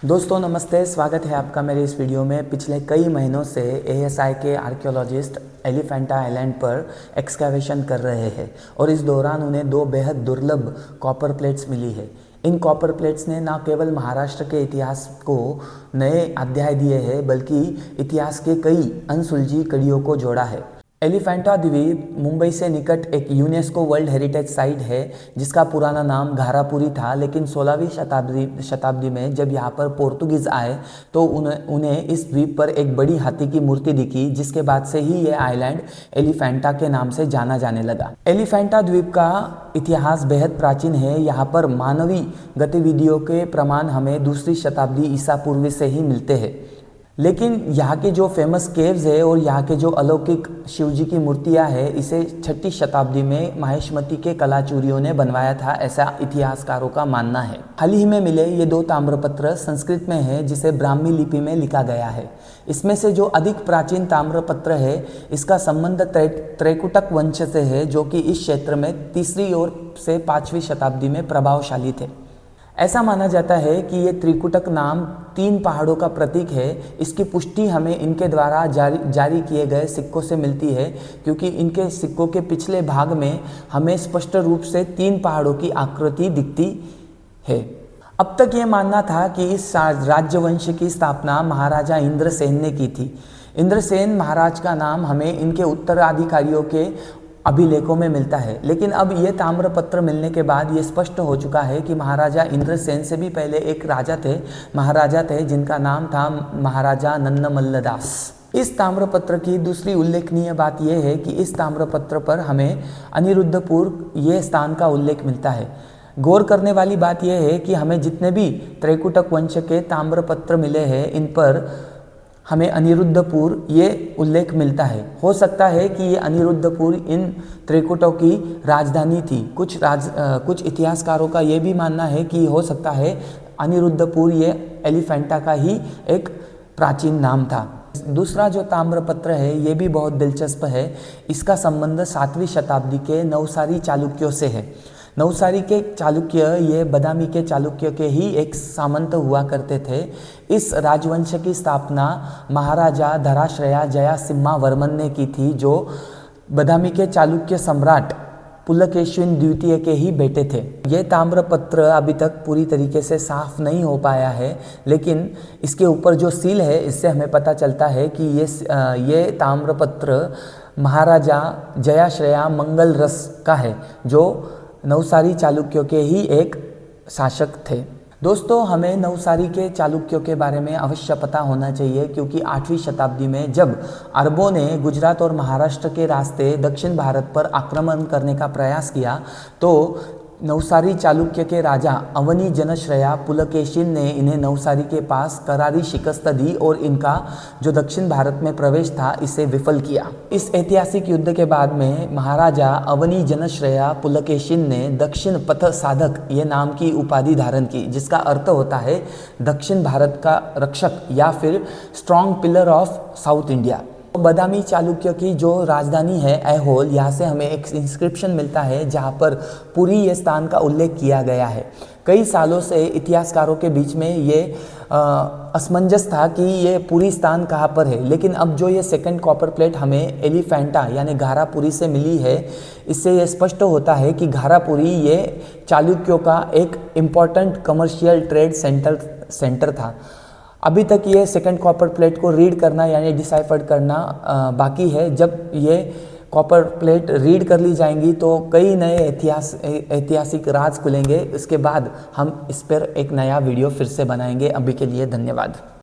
दोस्तों नमस्ते, स्वागत है आपका मेरे इस वीडियो में। पिछले कई महीनों से एएसआई के आर्कियोलॉजिस्ट एलिफेंटा आइलैंड पर एक्सकैवेशन कर रहे हैं और इस दौरान उन्हें दो बेहद दुर्लभ कॉपर प्लेट्स मिली है। इन कॉपर प्लेट्स ने न केवल महाराष्ट्र के इतिहास को नए अध्याय दिए हैं बल्कि इतिहास के कई अनसुलझी कड़ियों को जोड़ा है। एलिफेंटा द्वीप मुंबई से निकट एक यूनेस्को वर्ल्ड हेरिटेज साइट है जिसका पुराना नाम घारापुरी था, लेकिन 16वीं शताब्दी में जब यहाँ पर पोर्तुगीज आए तो उन्हें इस द्वीप पर एक बड़ी हाथी की मूर्ति दिखी, जिसके बाद से ही ये आइलैंड एलिफेंटा के नाम से जाना जाने लगा। एलिफेंटा द्वीप का इतिहास बेहद प्राचीन है। यहाँ पर मानवीय गतिविधियों के प्रमाण हमें दूसरी शताब्दी ईसा पूर्व से ही मिलते हैं, लेकिन यहाँ के जो फेमस केव्स है और यहाँ के जो अलौकिक शिवजी की मूर्तियाँ हैं इसे 6ठी शताब्दी में माहेश्मती के कलाचूरियों ने बनवाया था, ऐसा इतिहासकारों का मानना है। हाल ही में मिले ये दो ताम्रपत्र संस्कृत में है जिसे ब्राह्मी लिपि में लिखा गया है। इसमें से जो अधिक प्राचीन ताम्रपत्र है इसका संबंध त्रैकुटक वंश से है, जो कि इस क्षेत्र में 3री और से 5वीं शताब्दी में प्रभावशाली थे। ऐसा माना जाता है कि ये त्रिकुटक नाम 3 पहाड़ों का प्रतीक है। इसकी पुष्टि हमें इनके द्वारा जारी किए गए सिक्कों से मिलती है, क्योंकि इनके सिक्कों के पिछले भाग में हमें स्पष्ट रूप से 3 पहाड़ों की आकृति दिखती है। अब तक ये मानना था कि इस राज्यवंश की स्थापना महाराजा इंद्रसेन ने की थी। इंद्रसेन महाराज का नाम हमें इनके उत्तराधिकारियों के अभिलेखों में मिलता है, लेकिन अब ये ताम्रपत्र मिलने के बाद ये स्पष्ट हो चुका है कि महाराजा इंद्रसेन से भी पहले एक महाराजा थे जिनका नाम था महाराजा नन्नमल्लदास। इस ताम्रपत्र की दूसरी उल्लेखनीय बात यह है कि इस ताम्रपत्र पर हमें अनिरुद्धपुर ये स्थान का उल्लेख मिलता है। गौर करने वाली बात यह है कि हमें जितने भी त्रैकुटक वंश के ताम्रपत्र मिले हैं इन पर हमें अनिरुद्धपुर ये उल्लेख मिलता है। हो सकता है कि ये अनिरुद्धपुर इन त्रिकुटों की राजधानी थी। कुछ इतिहासकारों का ये भी मानना है कि हो सकता है अनिरुद्धपुर ये एलिफेंटा का ही एक प्राचीन नाम था। दूसरा जो ताम्रपत्र है ये भी बहुत दिलचस्प है। इसका संबंध 7वीं शताब्दी के नवसारी चालुक्यों से है। नवसारी के चालुक्य ये बदामी के चालुक्य के ही एक सामंत हुआ करते थे। इस राजवंश की स्थापना महाराजा धराश्रया जयासिम्हा वर्मन ने की थी, जो बदामी के चालुक्य सम्राट पुलकेशिन द्वितीय के ही बेटे थे। ये ताम्रपत्र अभी तक पूरी तरीके से साफ नहीं हो पाया है, लेकिन इसके ऊपर जो सील है इससे हमें पता चलता है कि ये ताम्रपत्र महाराजा जयाश्रया मंगल रस का है, जो नवसारी चालुक्यों के ही एक शासक थे। दोस्तों, हमें नवसारी के चालुक्यों के बारे में अवश्य पता होना चाहिए, क्योंकि 8वीं शताब्दी में जब अरबों ने गुजरात और महाराष्ट्र के रास्ते दक्षिण भारत पर आक्रमण करने का प्रयास किया तो नवसारी चालुक्य के राजा अवनी जनश्रया पुलकेशिन ने इन्हें नवसारी के पास करारी शिकस्त दी और इनका जो दक्षिण भारत में प्रवेश था इसे विफल किया। इस ऐतिहासिक युद्ध के बाद में महाराजा अवनी जनश्रया पुलकेशिन ने दक्षिण पथ साधक ये नाम की उपाधि धारण की, जिसका अर्थ होता है दक्षिण भारत का रक्षक या फिर strong pillar of south India. Badami Chalukya की जो राजधानी है ऐहोल, यहाँ से हमें एक इंस्क्रिप्शन मिलता है जहाँ पर पुरी ये स्थान का उल्लेख किया गया है। कई सालों से इतिहासकारों के बीच में ये असमंजस था कि ये पुरी स्थान कहाँ पर है, लेकिन अब जो ये सेकंड कॉपर प्लेट हमें एलिफेंटा यानी घारापुरी से मिली है, इससे ये स्पष्ट होता है कि घारापुरी ये चालुक्यों का एक इम्पॉर्टेंट कमर्शियल ट्रेड सेंटर था। अभी तक ये सेकंड कॉपर प्लेट को रीड करना यानी डिसाइफर करना बाकी है। जब ये कॉपर प्लेट रीड कर ली जाएंगी तो कई नए ऐतिहासिक राज खुलेंगे। इसके बाद हम इस पर एक नया वीडियो फिर से बनाएंगे। अभी के लिए धन्यवाद।